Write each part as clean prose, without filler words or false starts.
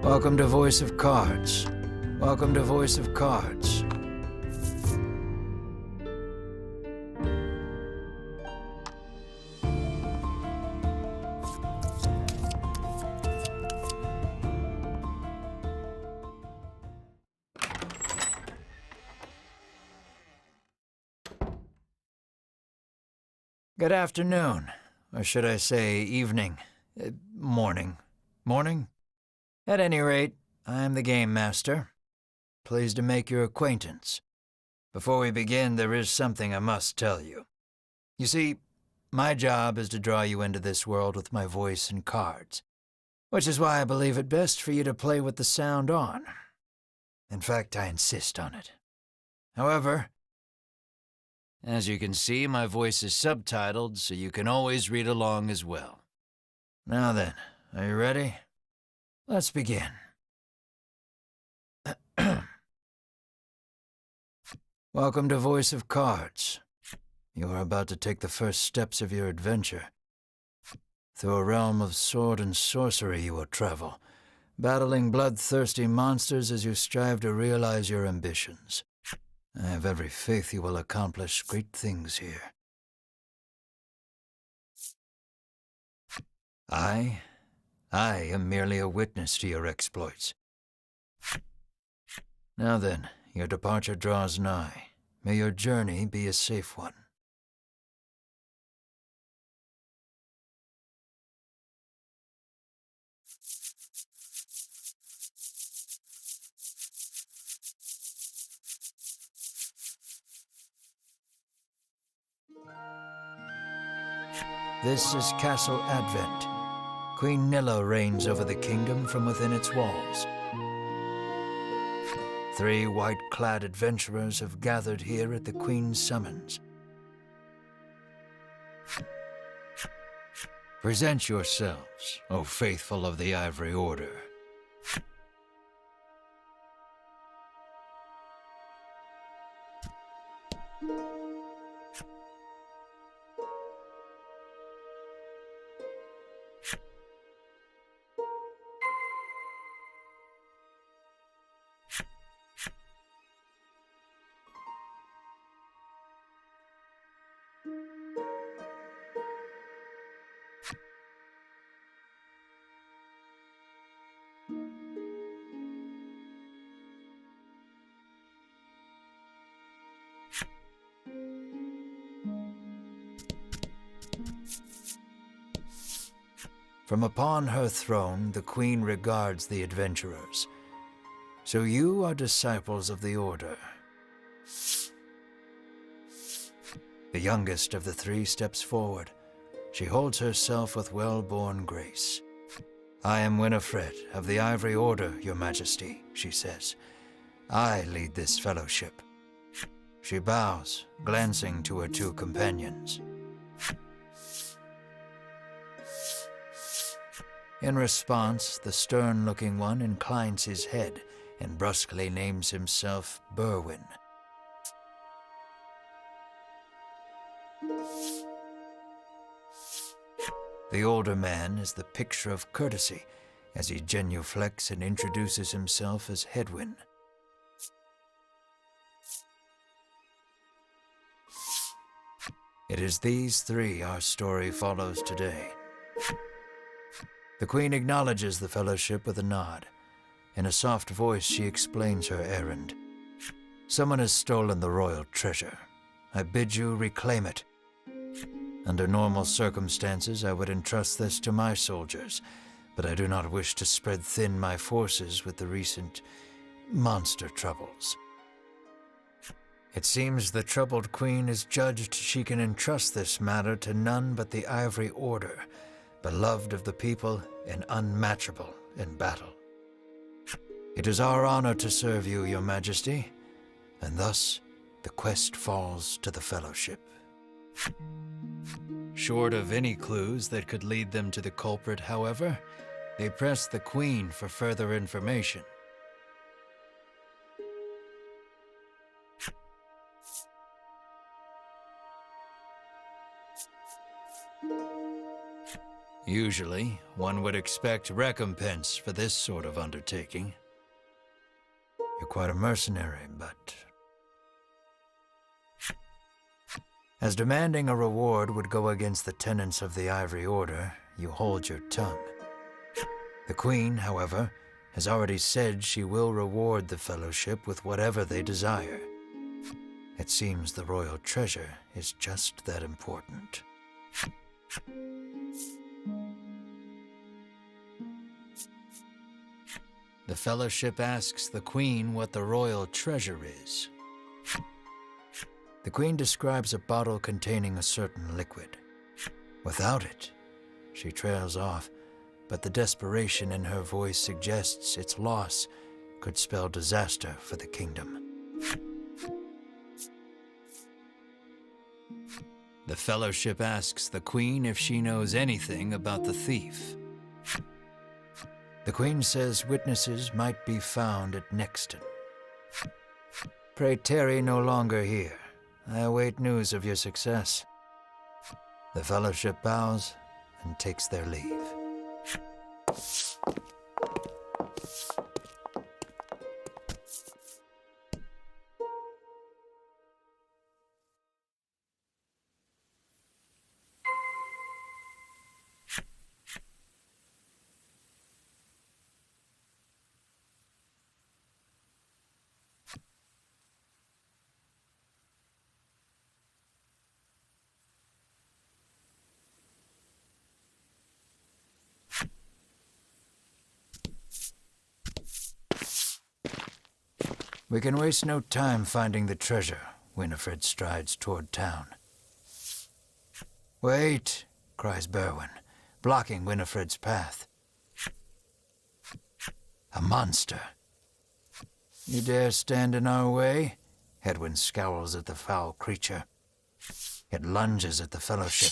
Welcome to Voice of Cards. Welcome to Voice of Cards. Good afternoon, or should I say evening, morning. Morning? At any rate, I am the Game Master. Pleased to make your acquaintance. Before we begin, there is something I must tell you. You see, my job is to draw you into this world with my voice and cards, which is why I believe it best for you to play with the sound on. In fact, I insist on it. However, as you can see, my voice is subtitled, so you can always read along as well. Now then, are you ready? Let's begin. Welcome to Voice of Cards. You are about to take the first steps of your adventure. Through a realm of sword and sorcery you will travel, battling bloodthirsty monsters as you strive to realize your ambitions. I have every faith you will accomplish great things here. I am merely a witness to your exploits. Now then, your departure draws nigh. May your journey be a safe one. This is Castle Advent. Queen Nilla reigns over the kingdom from within its walls. 3 white-clad adventurers have gathered here at the Queen's summons. Present yourselves, O faithful of the Ivory Order. From upon her throne, the Queen regards the adventurers. So you are disciples of the Order. The youngest of the 3 steps forward. She holds herself with well-born grace. I am Winifred of the Ivory Order, Your Majesty, she says. I lead this fellowship. She bows, glancing to her 2 companions. In response, the stern-looking one inclines his head and brusquely names himself Berwin. The older man is the picture of courtesy as he genuflects and introduces himself as Hedwyn. It is these 3 our story follows today. The Queen acknowledges the fellowship with a nod. In a soft voice, she explains her errand. Someone has stolen the royal treasure. I bid you reclaim it. Under normal circumstances, I would entrust this to my soldiers, but I do not wish to spread thin my forces with the recent monster troubles. It seems the troubled Queen has judged she can entrust this matter to none but the Ivory Order, beloved of the people and unmatchable in battle. It is our honor to serve you, Your Majesty, and thus the quest falls to the Fellowship. Short of any clues that could lead them to the culprit, however, they press the Queen for further information. Usually, one would expect recompense for this sort of undertaking. You're quite a mercenary, but... As demanding a reward would go against the tenets of the Ivory Order, you hold your tongue. The Queen, however, has already said she will reward the Fellowship with whatever they desire. It seems the royal treasure is just that important. The Fellowship asks the Queen what the royal treasure is. The Queen describes a bottle containing a certain liquid. Without it, she trails off, but the desperation in her voice suggests its loss could spell disaster for the kingdom. The Fellowship asks the Queen if she knows anything about the thief. The Queen says witnesses might be found at Nexton. Pray tarry no longer here. I await news of your success. The Fellowship bows and takes their leave. We can waste no time finding the treasure. Winifred strides toward town. Wait, cries Berwin, blocking Winifred's path. A monster. You dare stand in our way? Hedwyn scowls at the foul creature. It lunges at the Fellowship.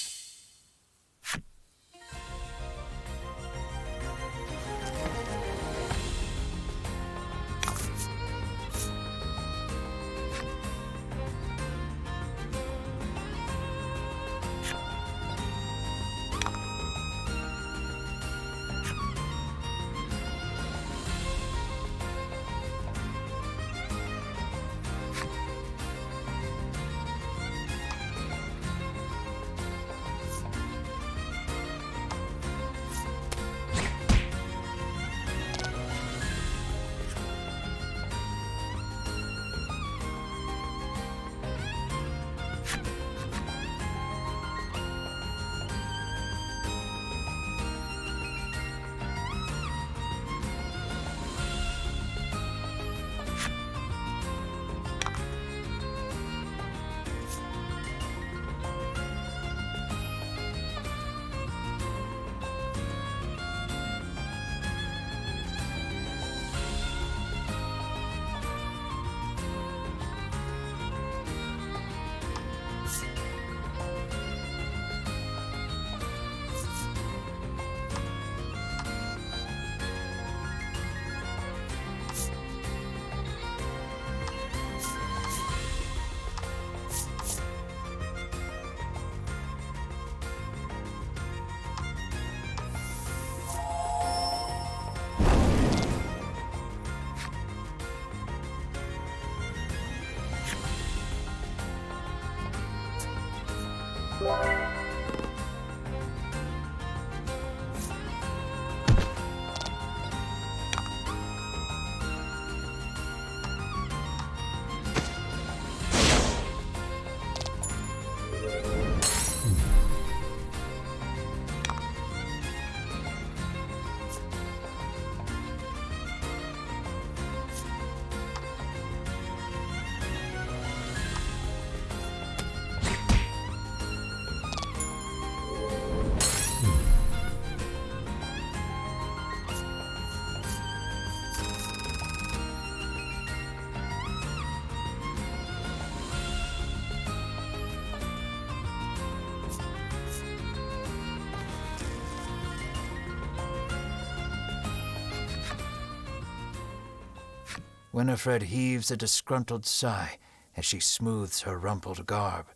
Winifred heaves a disgruntled sigh as she smooths her rumpled garb.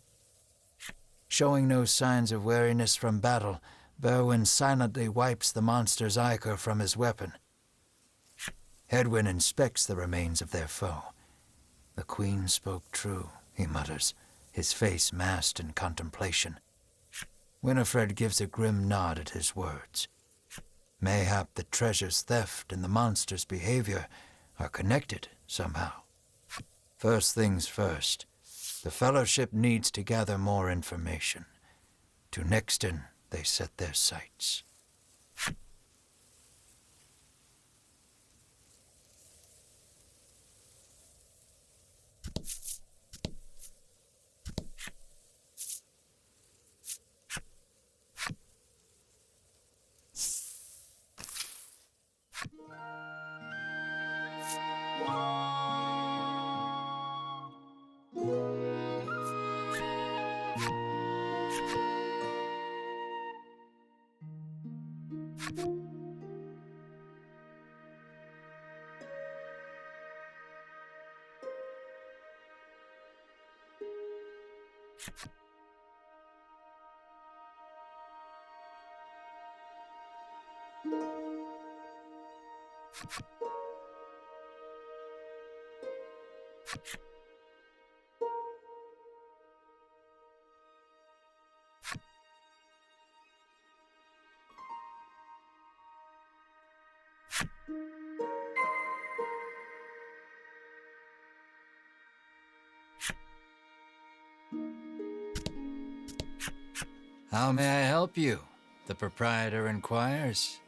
Showing no signs of weariness from battle, Berwyn silently wipes the monster's ichor from his weapon. Hedwyn inspects the remains of their foe. The Queen spoke true, he mutters, his face masked in contemplation. Winifred gives a grim nod at his words. Mayhap the treasure's theft and the monster's behavior are connected somehow. First things first, the Fellowship needs to gather more information. To Nixton they set their sights. How may I help you? The proprietor inquires.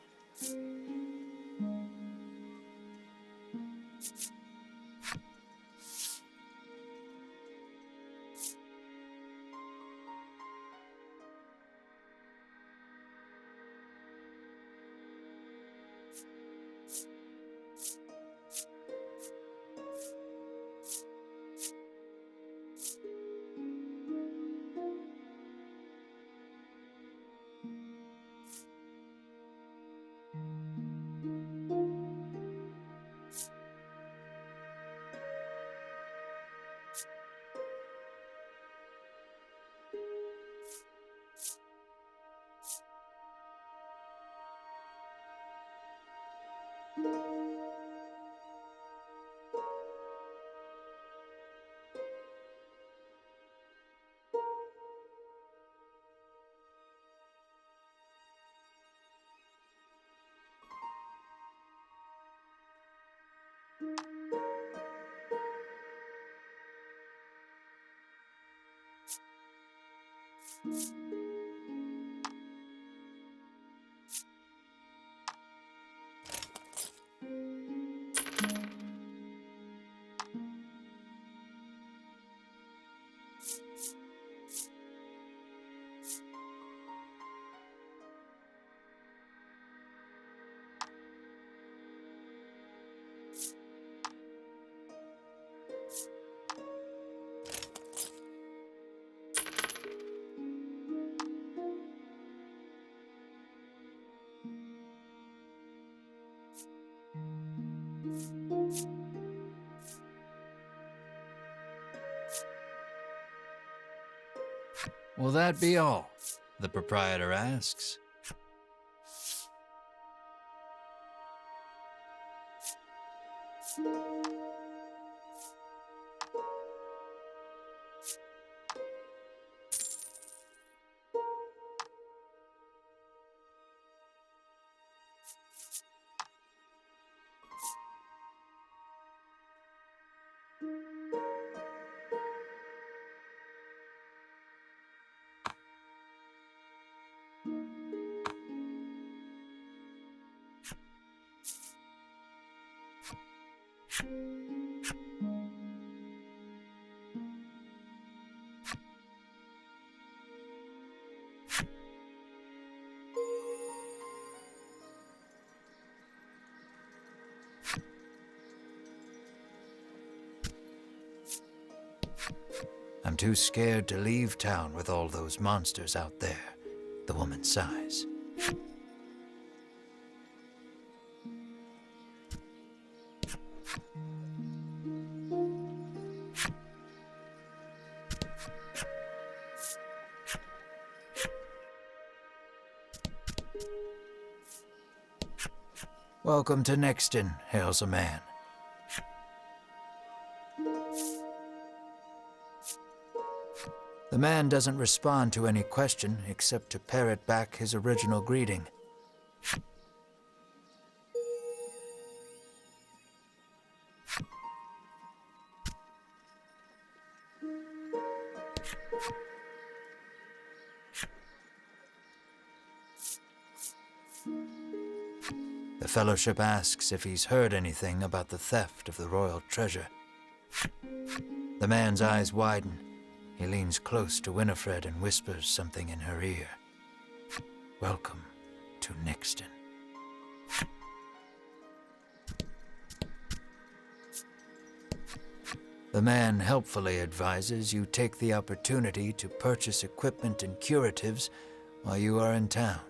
Will that be all? The proprietor asks. I'm too scared to leave town with all those monsters out there, the woman sighs. Welcome to Nexton, hails a man. The man doesn't respond to any question except to parrot back his original greeting. The Fellowship asks if he's heard anything about the theft of the royal treasure. The man's eyes widen. He leans close to Winifred and whispers something in her ear. Welcome to Nixton. The man helpfully advises you take the opportunity to purchase equipment and curatives while you are in town.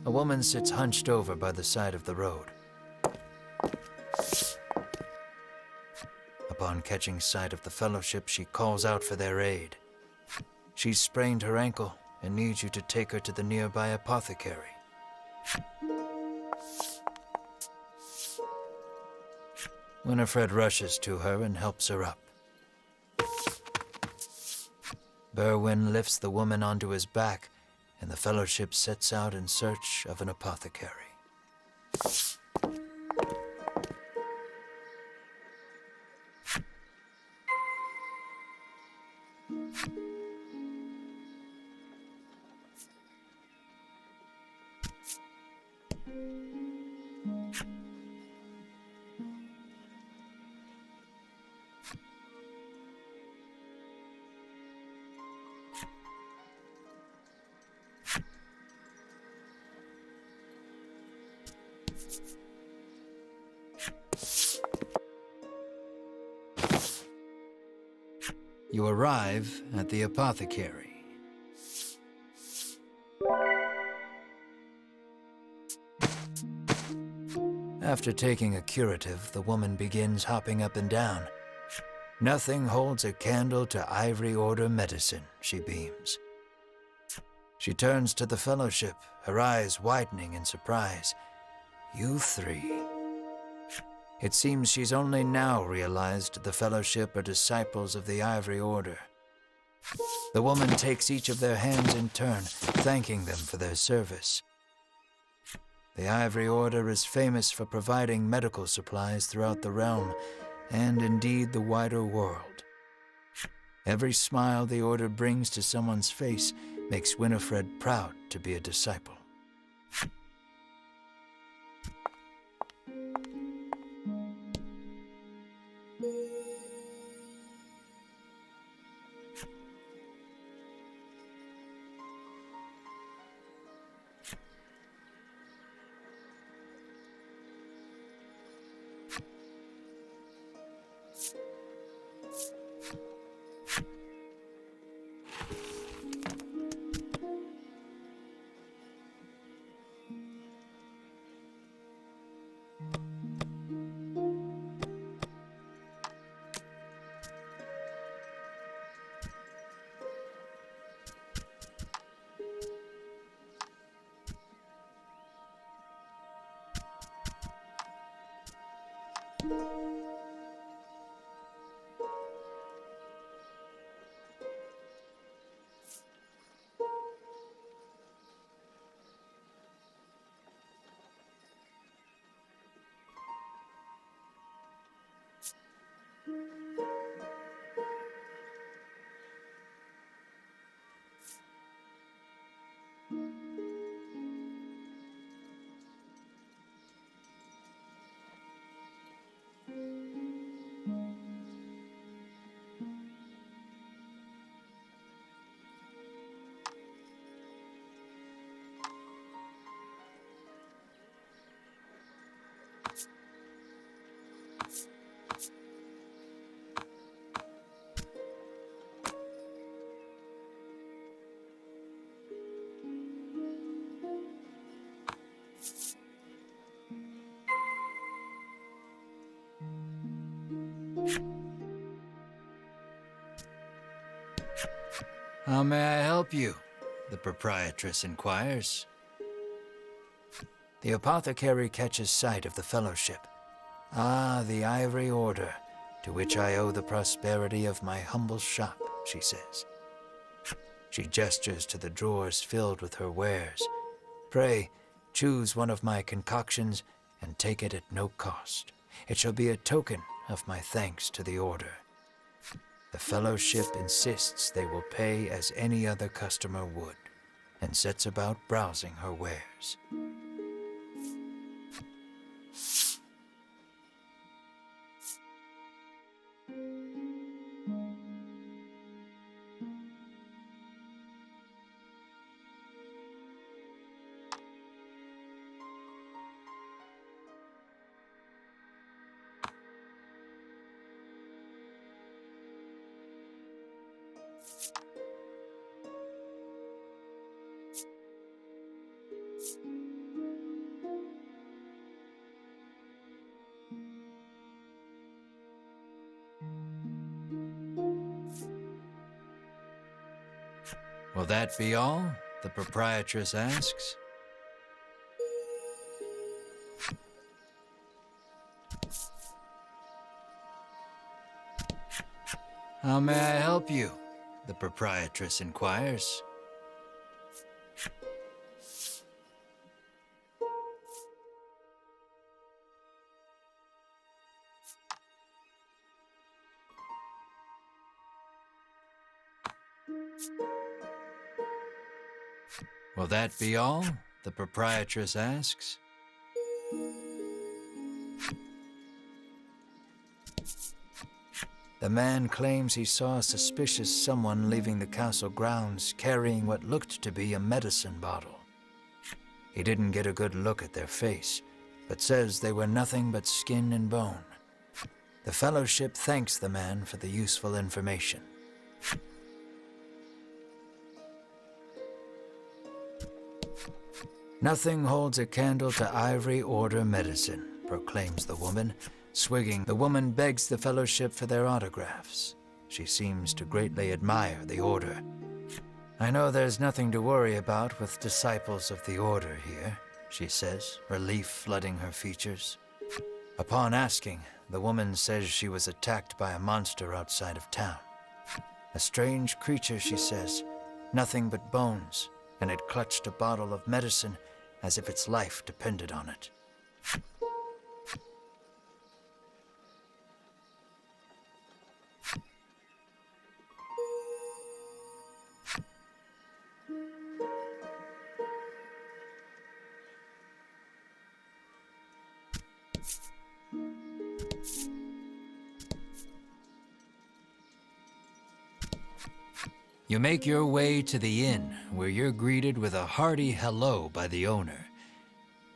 A woman sits hunched over by the side of the road. Upon catching sight of the Fellowship, she calls out for their aid. She's sprained her ankle and needs you to take her to the nearby apothecary. Winifred rushes to her and helps her up. Berwin lifts the woman onto his back, and the Fellowship sets out in search of an apothecary. You arrive at the apothecary. After taking a curative, the woman begins hopping up and down. Nothing holds a candle to Ivory Order medicine, she beams. She turns to the Fellowship, her eyes widening in surprise. You three. It seems she's only now realized the Fellowship are disciples of the Ivory Order. The woman takes each of their hands in turn, thanking them for their service. The Ivory Order is famous for providing medical supplies throughout the realm, and indeed the wider world. Every smile the Order brings to someone's face makes Winifred proud to be a disciple. How may I help you? The proprietress inquires. The apothecary catches sight of the fellowship. Ah, the Ivory Order, to which I owe the prosperity of my humble shop, she says. She gestures to the drawers filled with her wares. Pray, choose one of my concoctions and take it at no cost. It shall be a token of my thanks to the Order. The fellowship insists they will pay as any other customer would, and sets about browsing her wares. Will that be all? The proprietress asks. How may I help you? The proprietress inquires. Will that be all? The proprietress asks. The man claims he saw a suspicious someone leaving the castle grounds carrying what looked to be a medicine bottle. He didn't get a good look at their face, but says they were nothing but skin and bone. The fellowship thanks the man for the useful information. Nothing holds a candle to Ivory Order medicine, proclaims the woman. Swigging, the woman begs the fellowship for their autographs. She seems to greatly admire the Order. I know there's nothing to worry about with disciples of the Order here, she says, relief flooding her features. Upon asking, the woman says she was attacked by a monster outside of town. A strange creature, she says, nothing but bones, and it clutched a bottle of medicine as if its life depended on it. You make your way to the inn, where you're greeted with a hearty hello by the owner.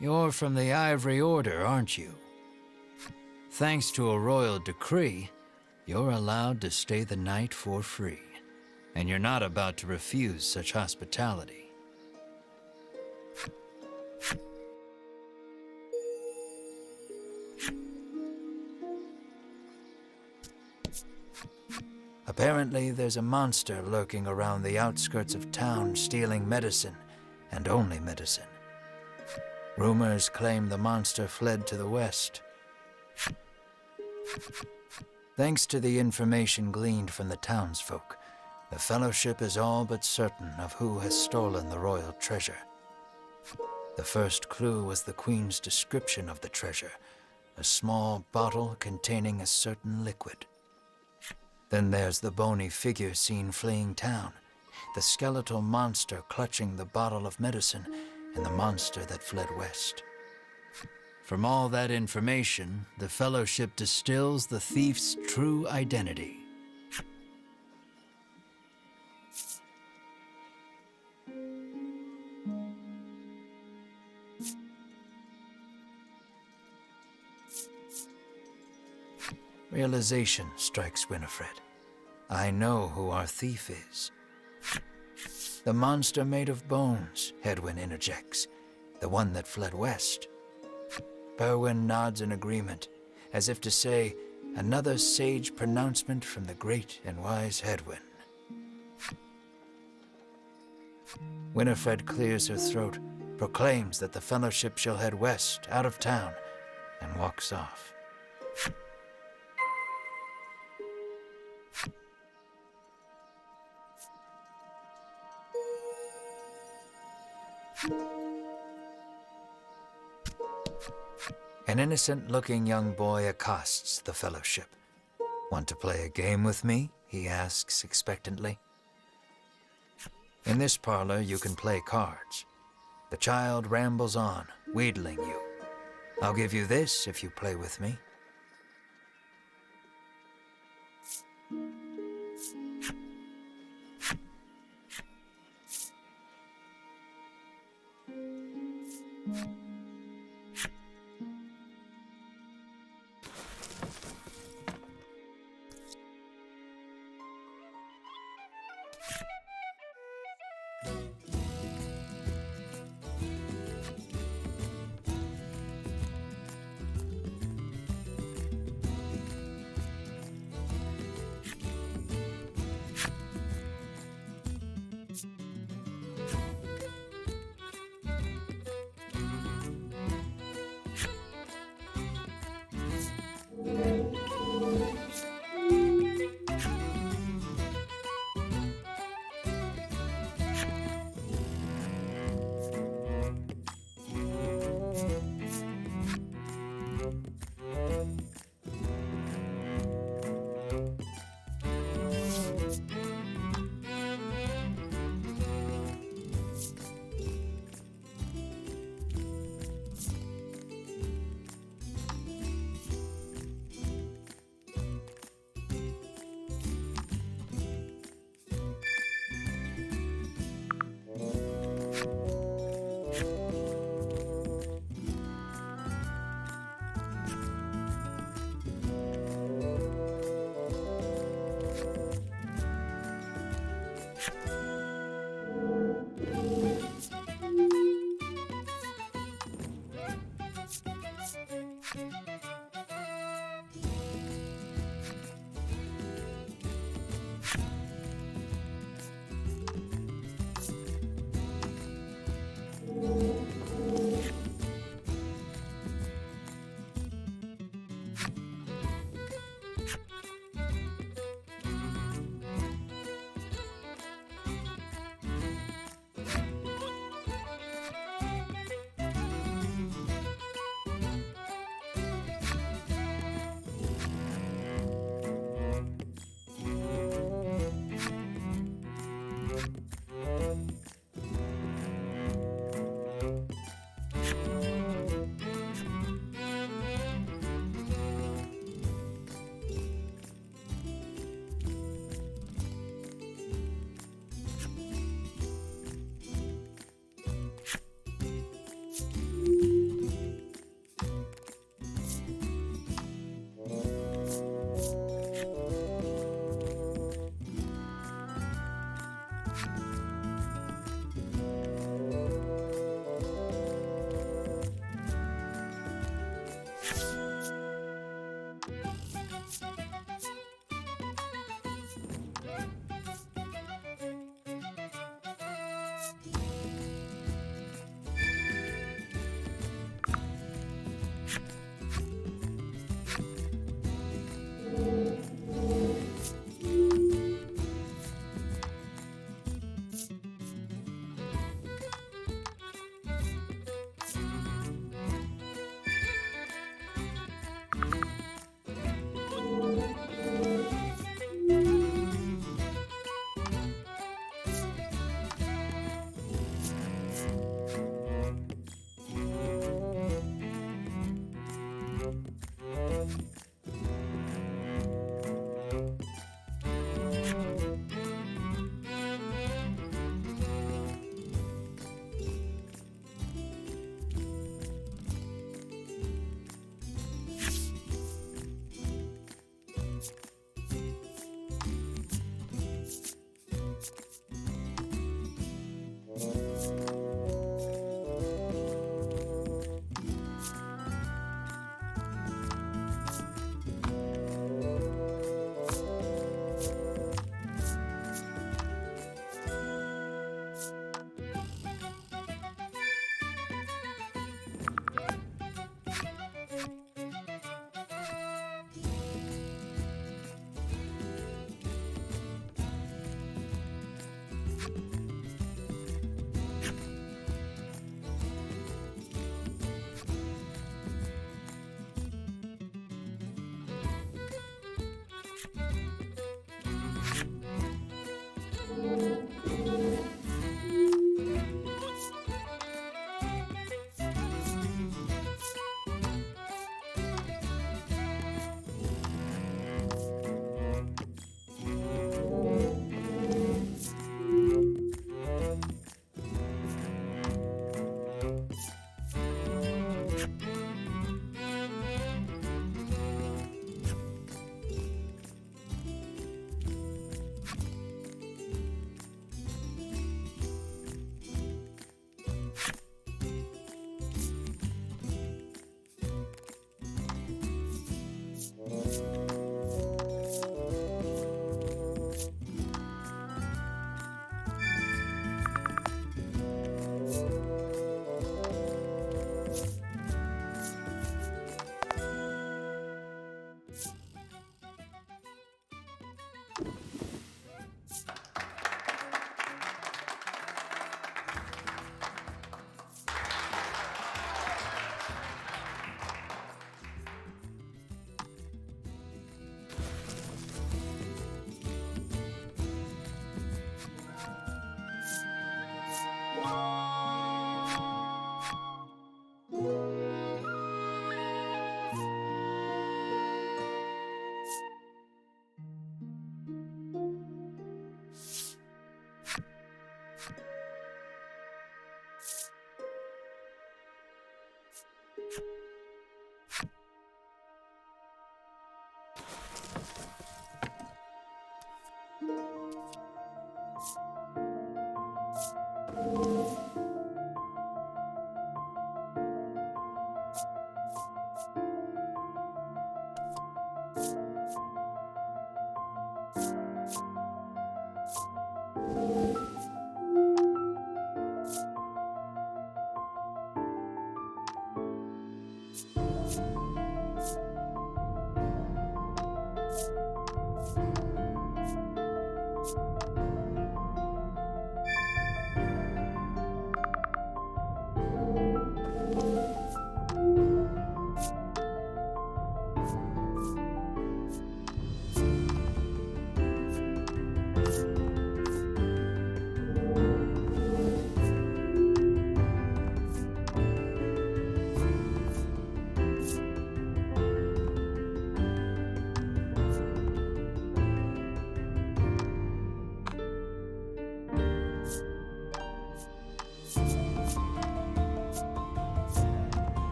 You're from the Ivory Order, aren't you? Thanks to a royal decree, you're allowed to stay the night for free, and you're not about to refuse such hospitality. Apparently, there's a monster lurking around the outskirts of town stealing medicine, and only medicine. Rumors claim the monster fled to the west. Thanks to the information gleaned from the townsfolk, the fellowship is all but certain of who has stolen the royal treasure. The first clue was the Queen's description of the treasure, a small bottle containing a certain liquid. Then there's the bony figure seen fleeing town, the skeletal monster clutching the bottle of medicine, and the monster that fled west. From all that information, the fellowship distills the thief's true identity. Realization strikes Winifred. I know who our thief is. The monster made of bones, Hedwyn interjects. The one that fled west. Berwin nods in agreement, as if to say, another sage pronouncement from the great and wise Hedwyn. Winifred clears her throat, proclaims that the Fellowship shall head west, out of town, and walks off. An innocent-looking young boy accosts the Fellowship. "Want to play a game with me?" he asks expectantly. In this parlor, you can play cards. The child rambles on, wheedling you. "I'll give you this if you play with me."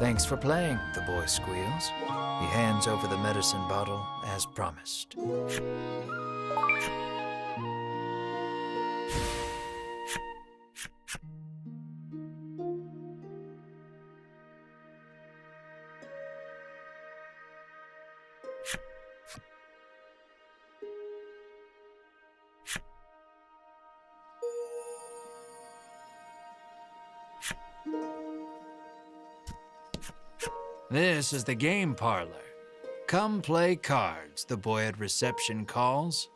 Thanks for playing, the boy squeals. He hands over the medicine bottle as promised. This is the game parlor. Come play cards, the boy at reception calls.